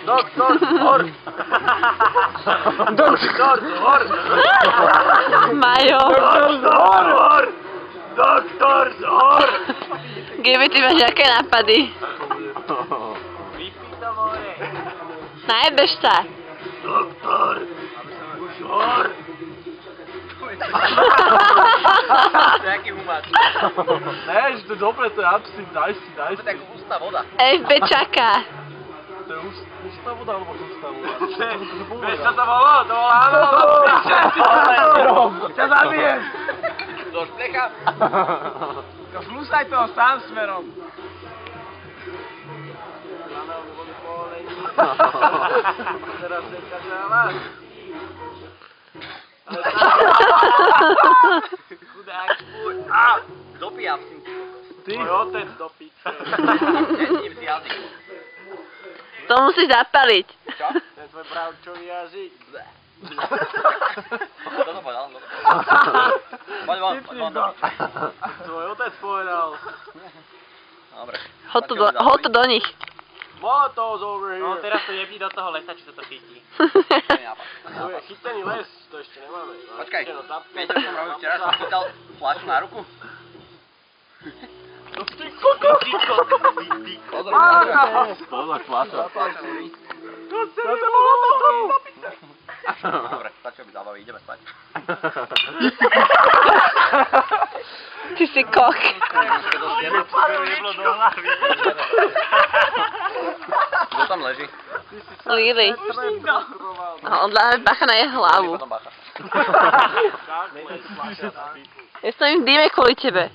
Doktor Zhor! Doktor Zhor! Majo! Doktor! Doktor Zhor! Gibi, ty máš aké nápady? Vypí to more! Najebeš sa! Doktor Zhor! To je jaký humáč. Ne, že to je dobre, to je absint, daj si. To je ako ústna voda. FB čaká. To je ústna voda, alebo ústna voda? Vieš čo to bolo? To bolo áno, piče, ty vole! Ťa zabijem! Do šplecha? Zlusaj toho sám smerom. Teraz teďka žávaš. Chudák, fuj. Dopí absint. Ty? Môj otec dopí. Nedím si jazyk. To musíš zapaliť. Čo? To je tvoj bravčový jazyk. Kto to povedal? Poď von. Tvoj otec povedal. Dobre. Hod to do nich. Molotovs over here. No teraz to jebí do toho lesa, či sa to chytí. Tu je chytený les, to ešte nemáme. Počkaj, viete, čo som robil včera? Som chytal fľašu na ruku. Ty kokos! Pozor, fľaša. Dobre, stačilo by zábavy, ideme spať. Ty si kok. Kto tam leží? Lili. On dáme bacha na jeho hlavu. Potom bacha. Ja som im v dýme kvôli tebe.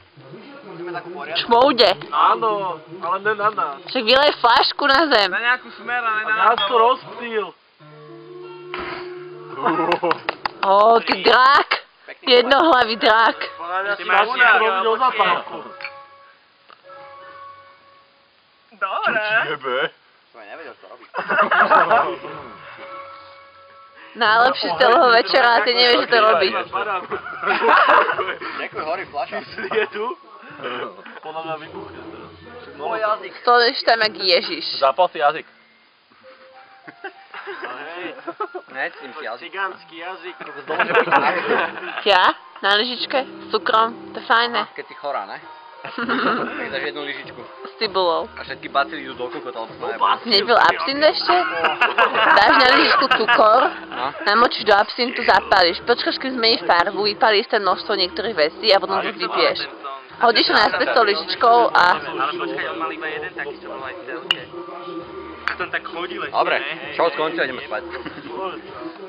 Ideme takú poriadku. Čmoude. Áno, ale ne na nás. Však vylej flašku na zem. Na nejakú smer, ale A nás to rozptýl. Ó, ty drák. Jednohlavý drák. Ty Máš robiť o zapálku. Dobre. Jebe. Som aj nevedel, čo robiť. Najlepší z celého večera a ty nevieš, čo to robí. Ďakuj, horí fľaša. Je tu? Podľa mňa vybuchne teraz. Môj jazyk. Stojíš tam jak Ježiš. Zapal si jazyk. Necím si jazyk. Cigánsky jazyk. Ja? Na lyžičke? S cukrom? To je fajné. Keď si chorá, ne? Tak dáš jednu lyžičku. S cibulou. A všetky bacily idú do kokota, alebo sa nebo. Nebyl absint ešte? Dáš na lyžičku cukor, namočíš do absintu, zapálíš. Počkáš, keď zmeníš farbu, vypálíš ten množstvo niektorých vecí a potom to vypiješ. Hodíš to naspäť s tou lyžičkou a... Ale počkaj, on mal iba jeden taký, čo bol aj v telke. A to tak chodil ešte, Dobre, ne? show skončil, ideme spať.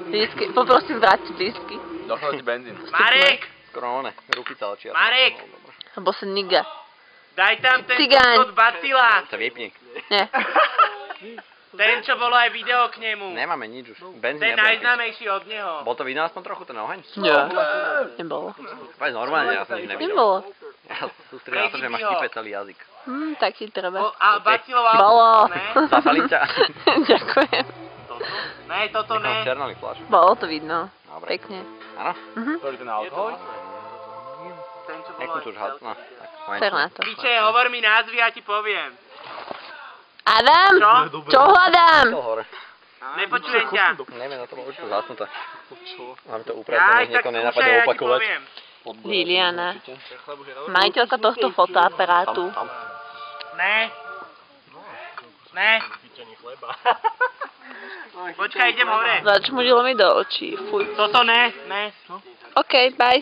Lístky, poprosím vrátiť lístky. Dochol ti benzín. Marek! Skoro one, ruky sa očia. Marek! Lebo sa niga. Daj tam ten Cigáň. kokot bacila. Sa vypni. Nie. Ten, čo bolo aj video k nemu. Nemáme nič už. Benzín Ten nebudem piť. najznámejší od neho. Bol to vidno aspoň trochu ten oheň? Nie. Nebolo. Povedz normálne, ja som nič nevidel. Nebolo. Ja sústredím na to, že máš chype celý jazyk. Tak si treba. A bacilová... Bolo. Ne? Zapaliť ťa. Ďakujem. Ne, toto Takom ne. černali fľašu. Bolo to vidno. Dobre. Pekne. Áno? To je ten alkohol? Ten, čo bolo Nechcem aj tu už v had. telke. No, tak Ser na to. Piče, hovor mi názvy a ti poviem. Adam? Čo? Čo hľadám? to hore. Nepočujem ťa. Neviem, na to bolo už to zasnuté. Máme to Aj, upravené, nech tak niekoho skúšaj, nenapadne ja ti opakovať. poviem. Liliana. Majiteľka tohto fotoaparátu. Ne. Ne. Počkaj, idem hore. Začmudilo mi do očí. Fuj. Toto ne. Ne. OK, bye.